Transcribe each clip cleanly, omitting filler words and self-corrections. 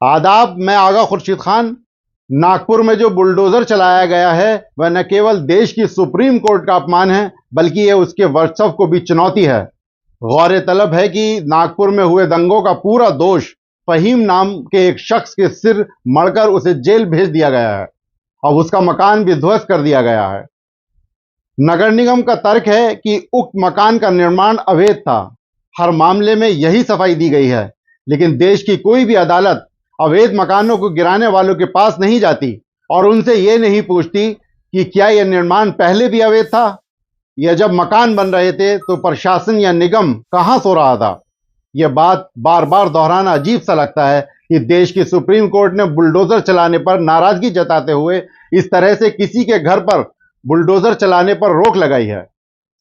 आदाब, मैं आगा खुर्शीद खान। नागपुर में जो बुलडोजर चलाया गया है वह न केवल देश की सुप्रीम कोर्ट का अपमान है बल्कि यह उसके वर्चस्व को भी चुनौती है। गौर तलब है कि नागपुर में हुए दंगों का पूरा दोष फहीम नाम के एक शख्स के सिर मढ़कर उसे जेल भेज दिया गया है। अब उसका मकान भी ध्वस्त कर दिया गया है। नगर निगम का तर्क है कि उक्त मकान का निर्माण अवैध था। हर मामले में यही सफाई दी गई है, लेकिन देश की कोई भी अदालत अवैध मकानों को गिराने वालों के पास नहीं जाती और उनसे यह नहीं पूछती कि क्या यह निर्माण पहले भी अवैध था या जब मकान बन रहे थे तो प्रशासन या निगम कहां सो रहा था। यह बात बार बार दोहराना अजीब सा लगता है कि देश की सुप्रीम कोर्ट ने बुलडोजर चलाने पर नाराजगी जताते हुए इस तरह से किसी के घर पर बुलडोजर चलाने पर रोक लगाई है।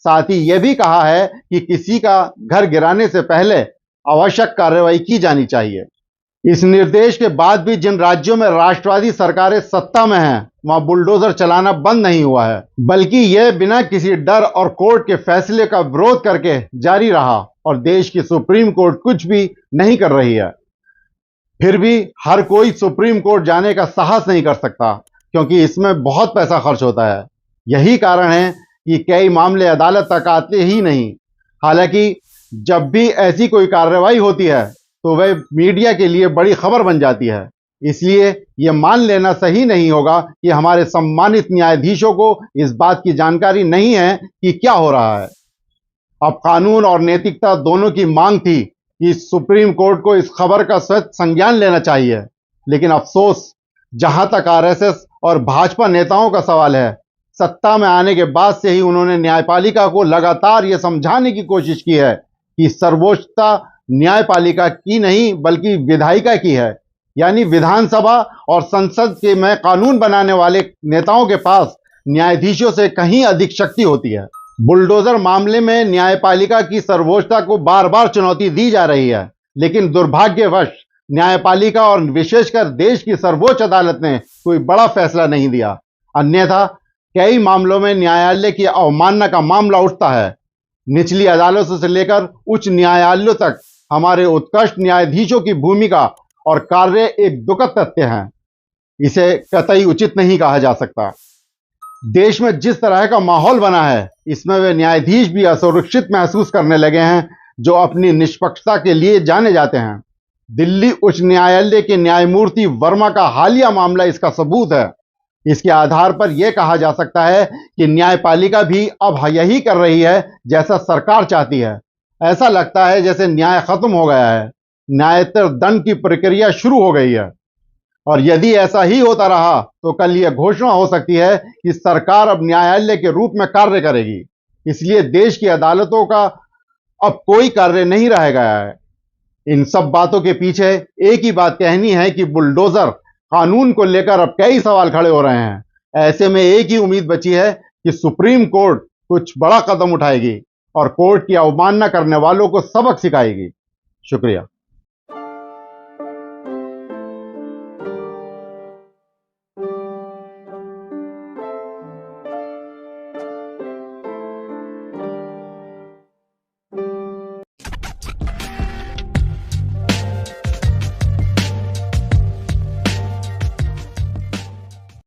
साथ ही यह भी कहा है कि किसी का घर गिराने से पहले आवश्यक कार्रवाई की जानी चाहिए। इस निर्देश के बाद भी जिन राज्यों में राष्ट्रवादी सरकारें सत्ता में हैं वहां बुलडोजर चलाना बंद नहीं हुआ है, बल्कि यह बिना किसी डर और कोर्ट के फैसले का विरोध करके जारी रहा और देश की सुप्रीम कोर्ट कुछ भी नहीं कर रही है। फिर भी हर कोई सुप्रीम कोर्ट जाने का साहस नहीं कर सकता क्योंकि इसमें बहुत पैसा खर्च होता है। यही कारण है कि कई मामले अदालत तक आते ही नहीं। हालांकि जब भी ऐसी कोई कार्रवाई होती है तो वह मीडिया के लिए बड़ी खबर बन जाती है। इसलिए यह मान लेना सही नहीं होगा कि हमारे सम्मानित न्यायाधीशों को इस बात की जानकारी नहीं है कि क्या हो रहा है। अब कानून और नैतिकता दोनों की मांग थी कि सुप्रीम कोर्ट को इस खबर का सख्त संज्ञान लेना चाहिए, लेकिन अफसोस, जहां तक आरएसएस और भाजपा नेताओं का सवाल है, सत्ता में आने के बाद से ही उन्होंने न्यायपालिका को लगातार यह समझाने की कोशिश की है कि सर्वोच्चता न्यायपालिका की नहीं बल्कि विधायिका की है। यानी विधानसभा और संसद के में कानून बनाने वाले नेताओं के पास न्यायाधीशों से कहीं अधिक शक्ति होती है। बुलडोजर मामले में न्यायपालिका की सर्वोच्चता को बार बार चुनौती दी जा रही है, लेकिन दुर्भाग्यवश न्यायपालिका और विशेषकर देश की सर्वोच्च अदालत ने कोई बड़ा फैसला नहीं दिया। अन्यथा कई मामलों में न्यायालय की अवमानना का मामला उठता है। निचली अदालतों से लेकर उच्च न्यायालयों तक हमारे उत्कृष्ट न्यायाधीशों की भूमिका और कार्य एक दुखद तथ्य हैं। इसे कतई उचित नहीं कहा जा सकता। देश में जिस तरह का माहौल बना है, इसमें वे न्यायाधीश भी असुरक्षित महसूस करने लगे हैं जो अपनी निष्पक्षता के लिए जाने जाते हैं। दिल्ली उच्च न्यायालय के न्यायमूर्ति वर्मा का हालिया मामला इसका सबूत है। इसके आधार पर यह कहा जा सकता है कि न्यायपालिका भी अब यही कर रही है जैसा सरकार चाहती है। ऐसा लगता है जैसे न्याय खत्म हो गया है, न्यायोत्तर दंड की प्रक्रिया शुरू हो गई है। और यदि ऐसा ही होता रहा तो कल यह घोषणा हो सकती है कि सरकार अब न्यायालय के रूप में कार्य करेगी। इसलिए देश की अदालतों का अब कोई कार्य नहीं रह गया है। इन सब बातों के पीछे एक ही बात कहनी है कि बुलडोजर कानून को लेकर अब कई सवाल खड़े हो रहे हैं। ऐसे में एक ही उम्मीद बची है कि सुप्रीम कोर्ट कुछ बड़ा कदम उठाएगी और कोर्ट की अवमानना करने वालों को सबक सिखाएगी। शुक्रिया।